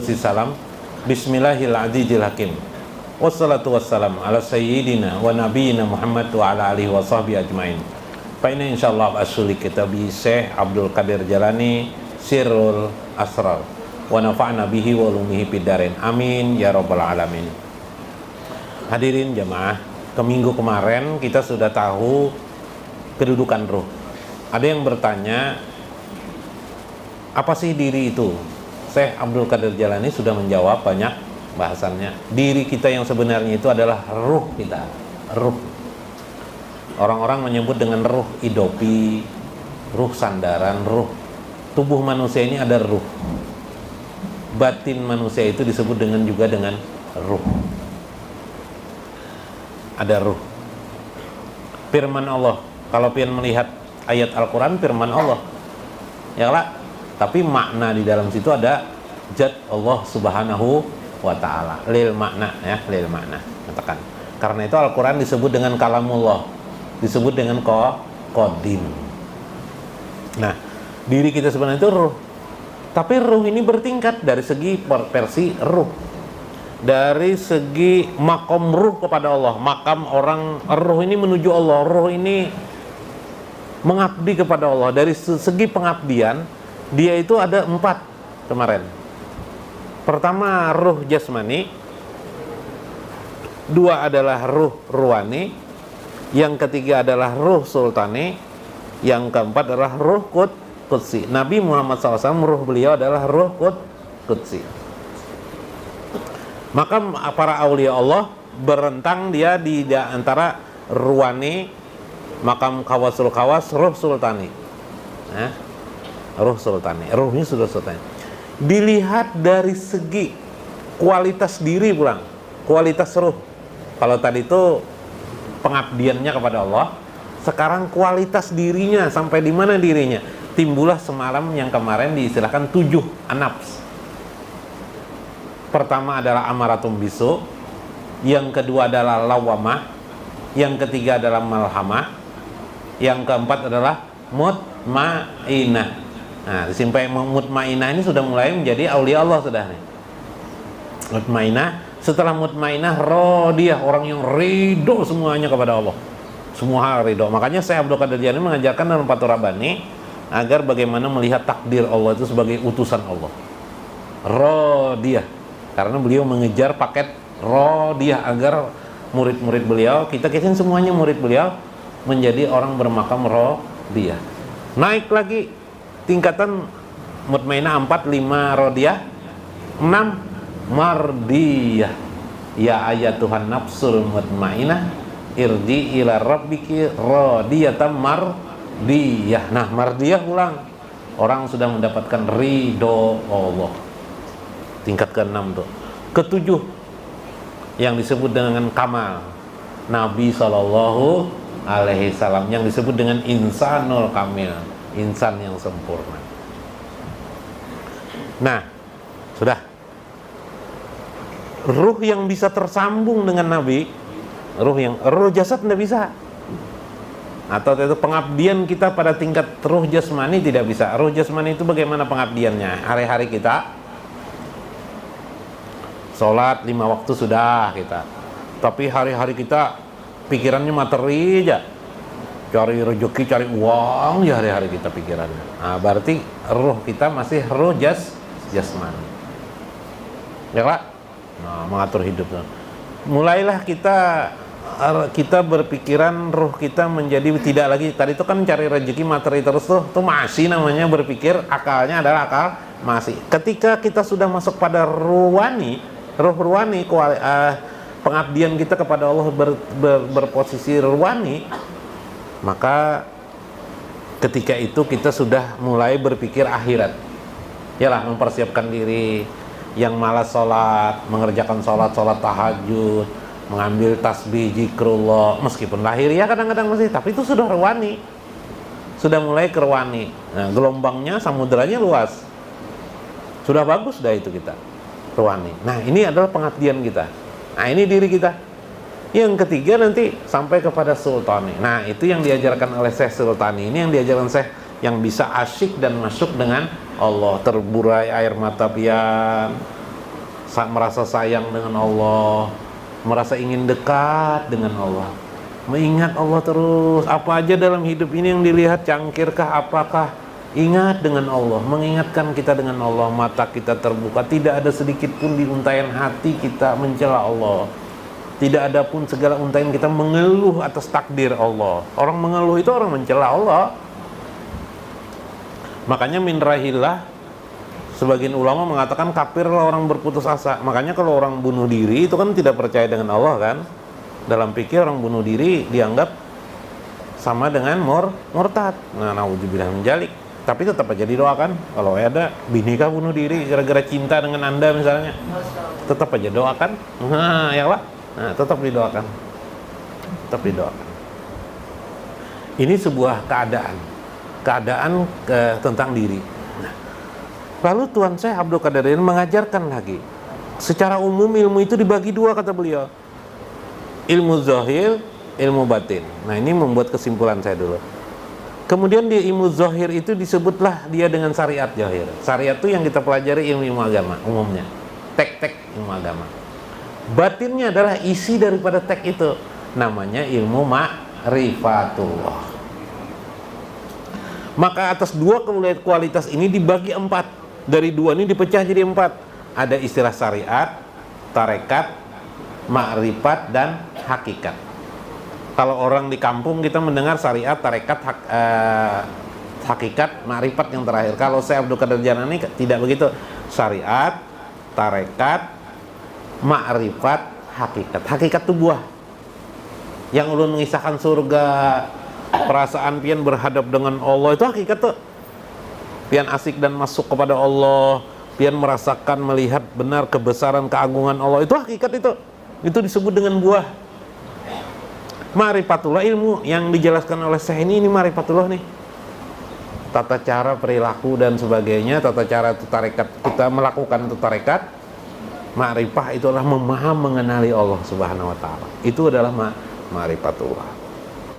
Salam. Bismillahirrahmanirrahim. Wassalatu wassalam ala sayyidina wa nabiyina Muhammad wa ala alihi wa sahbihi ajmain. Fa inna insyaallah asuli kitabi Syekh Abdul Qadir Jalani Sirrul Asrar wa nafa'na bihi wa ulumihi fid-dharain. Amin ya rabbal alamin. Hadirin jamaah, ke minggu kemarin kita sudah tahu kedudukan ruh. Ada yang bertanya, apa sih diri itu? Syekh Abdul Qadir Jalani sudah menjawab banyak bahasannya. Diri kita yang sebenarnya itu adalah ruh kita. Ruh. Orang-orang menyebut dengan ruh idopi, ruh sandaran, ruh. Tubuh manusia ini ada ruh. Batin manusia itu disebut juga dengan ruh. Ada ruh. Firman Allah. Kalau pian melihat ayat Al-Quran, firman Allah. Ya lah. Tapi makna di dalam situ ada zat Allah Subhanahu wa ta'ala. Lil makna ya, lil makna. Katakan. Karena itu Al-Quran disebut dengan kalamullah, disebut dengan qadim. Nah, diri kita sebenarnya itu ruh. Tapi ruh ini bertingkat dari segi versi ruh. Dari segi makom ruh kepada Allah. Makam orang ruh ini menuju Allah. Ruh ini mengabdi kepada Allah. Dari segi pengabdian dia itu ada 4 kemarin. Pertama ruh jasmani, 2 adalah ruh ruhani, yang ketiga adalah ruh sultani, yang keempat adalah ruh qudsi. Nabi Muhammad SAW ruh beliau adalah ruh qudsi. Maka para aulia Allah berentang dia di antara ruhani, makam kawasul kawas, ruh sultani. Ruh sultani, ruhnya sudah sultani. Dilihat dari segi kualitas diri pulang, kualitas ruh. Kalau tadi itu pengabdiannya kepada Allah, sekarang kualitas dirinya sampai di mana dirinya? Timbullah semalam yang kemarin diistilahkan 7 an-nafs. Pertama adalah amaratum bisu, yang kedua adalah lawamah, yang ketiga adalah malhamah, yang keempat adalah mutmainah. Nah, sampai mutmainah ini sudah mulai menjadi aulia Allah sudah nih. Mutmainah, setelah mutmainah radiyah, orang yang ridho semuanya kepada Allah. Semua hal ridho. Makanya Syekh Abdul Qadir Jalani mengajarkan dalam Fathur Rabbani agar bagaimana melihat takdir Allah itu sebagai utusan Allah. Radiyah. Karena beliau mengejar paket radiyah agar murid-murid beliau, kita semuanya murid beliau menjadi orang bermakam radiyah. Naik lagi tingkatan mutmainah 4, 5 radiyah, 6 mardiyah. Ya ayatuhan nafsul mutmainah irji ila rabbiki radiyatan mardiyah. Nah, mardiyah ulang, orang sudah mendapatkan ridho Allah. Tingkat ke-6 tuh. Ke-7 yang disebut dengan kamal, Nabi SAW yang disebut dengan insanul kamil, insan yang sempurna. Nah, sudah. Ruh yang bisa tersambung dengan Nabi, ruh jasad tidak bisa. Atau itu pengabdian kita pada tingkat ruh jasmani tidak bisa. Ruh jasmani itu bagaimana pengabdiannya? Hari-hari kita sholat 5 waktu sudah kita. Tapi hari-hari kita pikirannya materi aja. Cari rezeki, cari uang ya hari-hari kita pikirannya. Nah, berarti ruh kita masih ruh jasmani. Ya Pak? Nah, mengatur hidup. Mulailah kita berpikiran ruh kita menjadi tidak lagi, tadi itu kan cari rezeki materi terus tuh masih namanya berpikir, akalnya adalah akal masih. Ketika kita sudah masuk pada ruhani, ruh ruhani, pengabdian kita kepada Allah berposisi ruhani, maka ketika itu kita sudah mulai berpikir akhirat. Yalah, mempersiapkan diri. Yang malas sholat, mengerjakan sholat tahajud, mengambil tasbih, zikrullah, meskipun lahir ya kadang-kadang masih, tapi itu sudah ruhani, sudah mulai ke ruhani. Nah, gelombangnya, samudranya luas, sudah bagus dah itu kita ruhani. Nah, ini adalah pengabdian kita. Nah, ini diri kita. Yang ketiga nanti sampai kepada sultani. Nah, itu yang diajarkan oleh Syekh Sultani. Ini yang diajarkan Syekh yang bisa asyik dan masuk dengan Allah, terburai air mata pian, merasa sayang dengan Allah, merasa ingin dekat dengan Allah, mengingat Allah terus. Apa aja dalam hidup ini yang dilihat, cangkirkah, apakah, ingat dengan Allah, mengingatkan kita dengan Allah. Mata kita terbuka, tidak ada sedikit pun di untaian hati kita mencela Allah. Tidak ada pun segala untaian kita mengeluh atas takdir Allah. Orang mengeluh itu orang mencela Allah. Makanya min rahillah, sebagian ulama mengatakan kafirlah orang berputus asa. Makanya kalau orang bunuh diri itu kan tidak percaya dengan Allah kan. Dalam pikir orang bunuh diri dianggap sama dengan murtad. Nah, naudzubillah min dzalik. Tapi tetap aja didoakan. Kalau ada binika bunuh diri gara-gara cinta dengan Anda misalnya, tetap aja doakan. Nah, ya lah. Nah, tetap didoakan. Tetap didoakan. Ini sebuah keadaan tentang diri. Nah, lalu Tuan Syekh Abdul Qadir mengajarkan lagi. Secara umum ilmu itu dibagi dua, kata beliau. Ilmu zahir, ilmu batin. Nah, ini membuat kesimpulan saya dulu. Kemudian di ilmu zahir itu disebutlah dia dengan syariat zahir. Syariat itu yang kita pelajari ilmu agama umumnya. Tek-tek ilmu agama. Batinnya adalah isi daripada tek itu. Namanya ilmu ma'rifatullah. Maka atas dua kualitas ini dibagi empat. Dari dua ini dipecah jadi empat. Ada istilah syariat, tarekat, ma'rifat, dan hakikat. Kalau orang di kampung kita mendengar syariat, tarekat, hakikat, ma'rifat yang terakhir. Kalau saya Abdul Qadir Jailani tidak begitu. Syariat, tarekat, ma'rifat, hakikat. Hakikat itu buah. Yang ulun mengisahkan surga, perasaan pian berhadap dengan Allah, itu hakikat tuh. Pian asik dan masuk kepada Allah, pian merasakan, melihat benar kebesaran, keagungan Allah, itu hakikat itu. Itu disebut dengan buah. Ma'rifatullah, ilmu yang dijelaskan oleh Syekh ini ma'rifatullah nih. Tata cara perilaku dan sebagainya, tata cara itu tarekat, kita melakukan itu tarekat. Ma'rifah itu adalah mengenali Allah Subhanahu wa taala. Itu adalah ma'rifatullah.